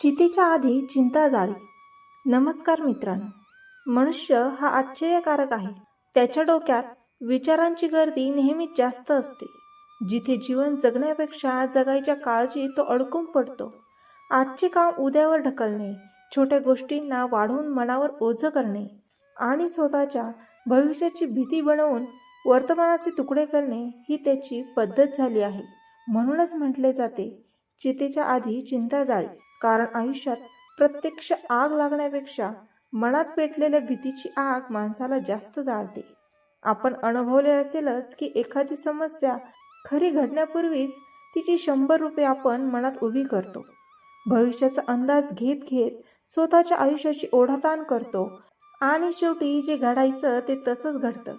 चितीच्या आधी चिंता जाळी. नमस्कार मित्रांनो. मनुष्य हा आश्चर्यकारक आहे. त्याच्या डोक्यात विचारांची गर्दी नेहमीच जास्त असते. जिथे जीवन जगण्यापेक्षा जगायच्या काळजी तो अडकून पडतो. आजचे काम उद्यावर ढकलणे, छोट्या गोष्टींना वाढवून मनावर ओझं करणे आणि स्वतःच्या भविष्याची भीती बनवून वर्तमानाचे तुकडे करणे ही त्याची पद्धत झाली आहे. म्हणूनच म्हटले जाते, चितेच्या आधी चिंता जाळी. कारण आयुष्यात प्रत्यक्ष आग लागण्यापेक्षा मनात पेटलेल्या भीतीची आग माणसाला जास्त जाळते. आपण अनुभवले असेलच की एखादी समस्या खरी घडण्यापूर्वीच तिची 100 रूपे आपण मनात उभी करतो. भविष्याचा अंदाज घेत घेत स्वतःच्या आयुष्याची ओढाताण करतो आणि शेवटी जे घडायचं ते तसंच घडतं.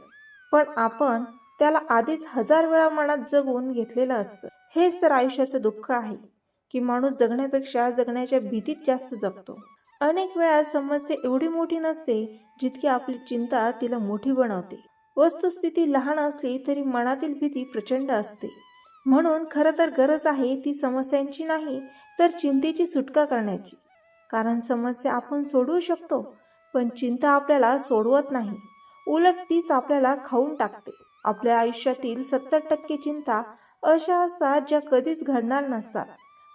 पण आपण त्याला आधीच 1000 वेळा मनात जगून घेतलेलं असतं. हेच तर आयुष्याचं दुःख आहे की माणूस जगण्यापेक्षा जगण्याच्या भीतीत जास्त जगतो. अनेक वेळा समस्या एवढी मोठी नसते जितकी आपली चिंता तिला मोठी बनवते. वस्तुस्थिती लहान असली तरी मनातील भीती प्रचंड असते. म्हणून खरं तर गरज आहे ती समस्यांची नाही तर चिंतेची सुटका करण्याची. कारण समस्या आपण सोडवू शकतो, पण चिंता आपल्याला सोडवत नाही. उलट तीच आपल्याला खाऊन टाकते. आपल्या आयुष्यातील 70% चिंता अशा असतात ज्या कधीच घडणार नसतात.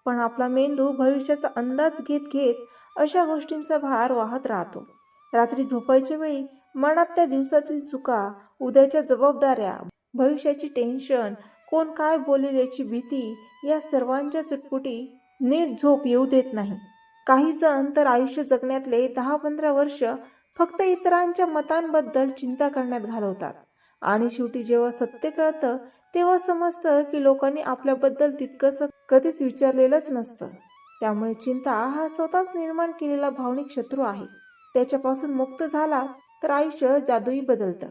पण आपला मेंदू भविष्याचा अंदाज घेत घेत अशा गोष्टींचा भार वाहत राहतो. रात्री झोपायच्या वेळी मनात त्या दिवसातील चुका, उद्याच्या जबाबदाऱ्या, भविष्याची टेन्शन, कोण काय बोलेल याची भीती या सर्वांच्या चुटपुटी नीट झोप येऊ देत नाही. काही जण तर आयुष्य जगण्यातले 10-15 वर्ष फक्त इतरांच्या मतांबद्दल चिंता करण्यात घालवतात आणि शेवटी जेव्हा सत्य कळतं तेव्हा समजतं की लोकांनी आपल्याबद्दल तितकंसं कधीच विचारलेलंच नसतं. त्यामुळे चिंता हा स्वतःच निर्माण केलेला भावनिक शत्रू आहे. त्याच्यापासून मुक्त झाला तर आयुष्य जादुई बदलतं.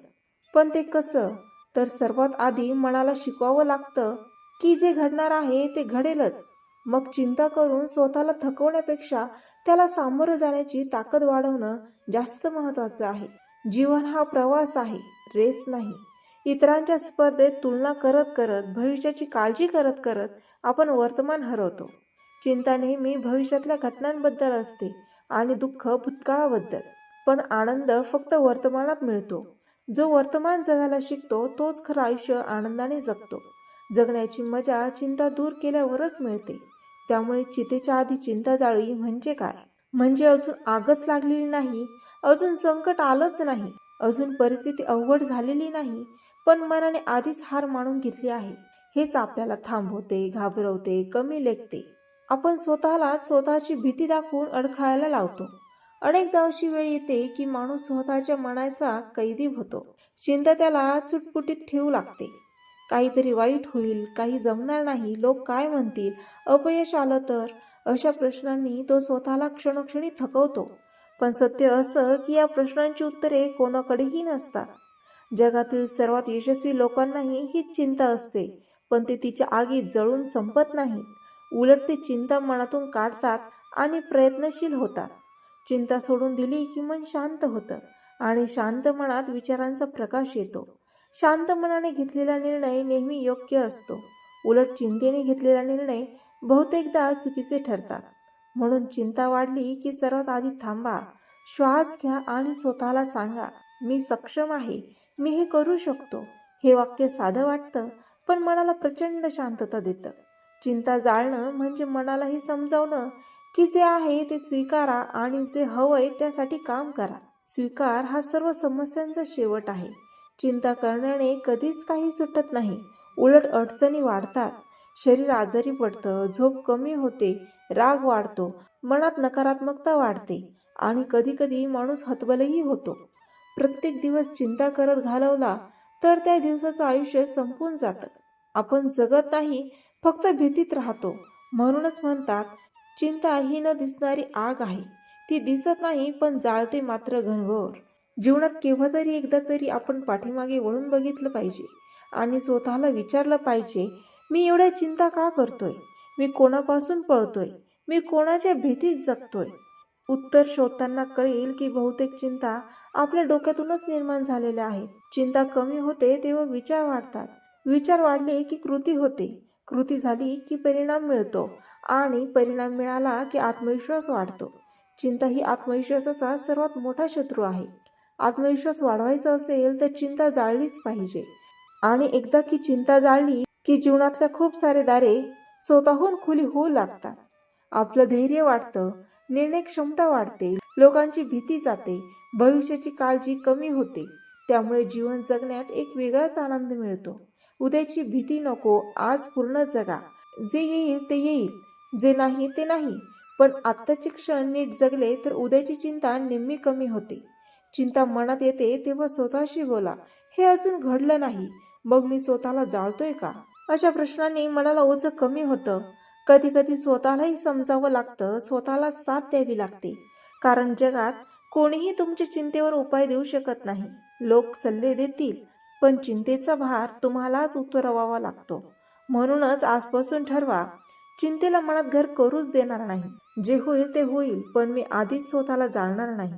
पण ते कसं? तर सर्वात आधी मनाला शिकवावं लागतं की जे घडणार आहे ते घडेलच. मग चिंता करून स्वतःला थकवण्यापेक्षा त्याला सामोरं जाण्याची ताकद वाढवणं जास्त महत्त्वाचं आहे. जीवन हा प्रवास आहे, रेस नाही. इतरांच्या स्पर्धेत तुलना करत करत, भविष्याची काळजी करत करत आपण वर्तमान हरवतो. चिंता नेहमी भविष्यातल्या घटनांबद्दल असते आणि दुःख भूतकाळाबद्दल. पण आनंद फक्त वर्तमानात मिळतो. जो वर्तमान जगायला शिकतो तोच खरं आयुष्य आनंदाने जगतो. जगण्याची मजा चिंता दूर केल्यावरच मिळते. त्यामुळे चितेच्या आधी चिंता जाळी म्हणजे काय? म्हणजे अजून आगच लागलेली नाही, अजून संकट आलंच नाही, अजून परिस्थिती अवघड झालेली नाही, पण मनाने आधीच हार मानून घेतली आहे. हेच आपल्याला थांबवते, घाबरवते, कमी लेखते. आपण स्वतःलाच स्वतःची भीती दाखवून अडखळायला लावतो. अनेकदा अशी वेळ येते की माणूस स्वतःच्या मनाचा कैदी होतो. चिंता त्याला चुटपुटीत ठेवू लागते. काहीतरी वाईट होईल, काही जमणार नाही, लोक काय म्हणतील, अपयश आलं तर, अशा प्रश्नांनी तो स्वतःला क्षणोक्षणी थकवतो. पण सत्य असं की या प्रश्नांची उत्तरे कोणाकडेही नसतात. जगातील सर्वात यशस्वी लोकांनाही हीच चिंता असते, पण ते तिच्या आगीत जळून संपत नाहीत. उलट ते चिंता मनातून काढतात आणि प्रयत्नशील होतात. चिंता सोडून दिली की मन शांत होतं आणि शांत मनात विचारांचा प्रकाश येतो. शांत मनाने घेतलेला निर्णय नेहमी योग्य असतो. उलट चिंतेने घेतलेला निर्णय बहुतेकदा चुकीचे ठरतात. म्हणून चिंता वाढली की सर्वात आधी थांबा, श्वास घ्या आणि स्वतःला सांगा, मी सक्षम आहे, मी हे करू शकतो. हे वाक्य साधं वाटतं, पण मनाला प्रचंड शांतता देतं. चिंता जाळणं म्हणजे मनालाही समजावणं की जे आहे ते स्वीकारा आणि जे हवंय त्यासाठी काम करा. स्वीकार हा सर्व समस्यांचा शेवट आहे. चिंता करण्याने कधीच काही सुटत नाही, उलट अडचणी वाढतात. शरीर आजारी पडतं, झोप कमी होते, राग वाढतो, मनात नकारात्मकता वाढते आणि कधीकधी माणूस हतबलही होतो. प्रत्येक दिवस चिंता करत घालवला तर त्या दिवसाचं आयुष्य संपून जातं. आपण जगत नाही, फक्त भीतीत राहतो. म्हणूनच म्हणतात, चिंता ही न दिसणारी आग आहे. ती दिसत नाही पण जाळते मात्र घनघोर. जीवनात केव्हा तरी एकदा तरी आपण पाठीमागे वळून बघितलं पाहिजे आणि स्वतःला विचारलं पाहिजे, मी एवढ्या चिंता का करतोय? मी कोणापासून पळतोय? मी कोणाच्या भीतीत जगतोय? उत्तर शोधताना कळेल की बहुतेक चिंता आपल्या डोक्यातूनच निर्माण झालेल्या आहेत. चिंता कमी होते तेव्हा विचार वाढतात. विचार वाढले की कृती होते. कृती झाली की परिणाम मिळतो आणि परिणाम मिळाला की आत्मविश्वास वाढतो. चिंता ही आत्मविश्वासाचा सर्वात मोठा शत्रू आहे. आत्मविश्वास वाढवायचा असेल तर चिंता जाळलीच पाहिजे. आणि एकदा की चिंता जाळली की जीवनातल्या खूप सारे दारे स्वतःहून खुली होऊ लागतात. आपलं धैर्य वाढतं, निर्णय क्षमता वाढते, लोकांची भीती जाते, भविष्याची काळजी कमी होते. त्यामुळे जीवन जगण्यात एक वेगळाच आनंद मिळतो. उद्याची भीती नको, आज पूर्ण जगा. जे येईल ते येईल, जे नाही ते नाही. पण आत्ताचे क्षण नीट जगले तर उद्याची चिंता निम्मी कमी होते. चिंता मनात येते तेव्हा स्वतःशी बोला, हे अजून घडलं नाही, मग मी स्वतःला जाळतोय का? अशा प्रश्नांनी मनाला ओझं कमी होतं. कधी कधी स्वतःलाही समजावं लागतं, स्वतःला साथ द्यावी लागते. कारण जगात कोणीही तुमच्या चिंतेवर उपाय देऊ शकत नाही. लोक सल्ले देतील, पण चिंतेचा भार तुम्हालाच उतरवावा लागतो. म्हणूनच आजपासून ठरवा, चिंतेला मनात घर करूच देणार नाही. जे होईल ते होईल, पण मी आधीच स्वतःला जाळणार नाही.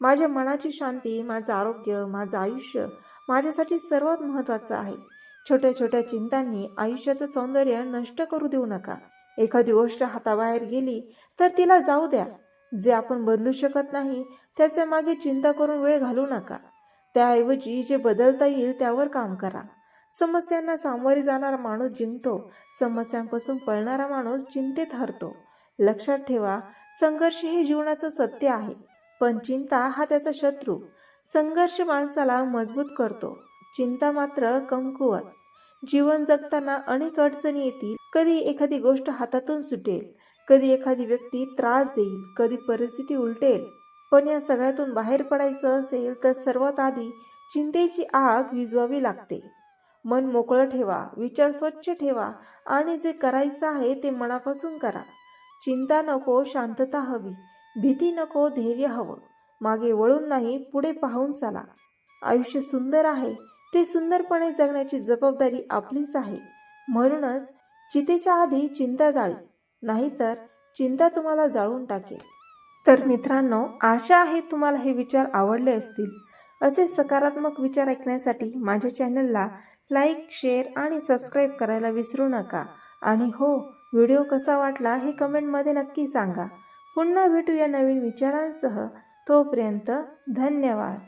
माझ्या मनाची शांती, माझं आरोग्य, माझं आयुष्य माझ्यासाठी सर्वात महत्त्वाचं आहे. छोट्या छोट्या चिंतांनी आयुष्याचं सौंदर्य नष्ट करू देऊ नका. एखादी गोष्ट हाताबाहेर गेली तर तिला जाऊ द्या. जे आपण बदलू शकत नाही त्याच्या मागे चिंता करून वेळ घालवू नका. त्याऐवजी जे बदलता येईल त्यावर काम करा. समस्यांना सामोरे जाणारा माणूस जिंकतो, समस्यांपासून पळणारा माणूस चिंतेत हरतो. लक्षात ठेवा, संघर्ष हे जीवनाचं सत्य आहे, पण चिंता हा त्याचा शत्रू. संघर्ष माणसाला मजबूत करतो, चिंता मात्र कमकुवत. जीवन जगताना अनेक अडचणी येतील. कधी एखादी गोष्ट हातातून सुटेल, कधी एखादी व्यक्ती त्रास देईल, कधी परिस्थिती उलटेल. पण या सगळ्यातून बाहेर पडायचं असेल तर सर्वात आधी चिंतेची आग विझवावी लागते. मन मोकळं ठेवा, विचार स्वच्छ ठेवा आणि जे करायचं आहे ते मनापासून करा. चिंता नको, शांतता हवी. भीती नको, धैर्य हवं. मागे वळून नाही, पुढे पाहून चला. आयुष्य सुंदर आहे, ते सुंदरपणे जगण्याची जबाबदारी आपलीच आहे. म्हणूनच चितेच्या आधी चिंता जाळी, नाहीतर चिंता तुम्हाला जाळून टाकेल. तर मित्रांनो, आशा आहे तुम्हाला हे विचार आवडले असतील. असे सकारात्मक विचार ऐकण्यासाठी माझ्या चॅनलला लाईक, शेअर आणि सबस्क्राईब करायला विसरू नका. आणि हो, व्हिडिओ कसा वाटला हे कमेंटमध्ये नक्की सांगा. पुन्हा भेटूया नवीन विचारांसह. तोपर्यंत धन्यवाद.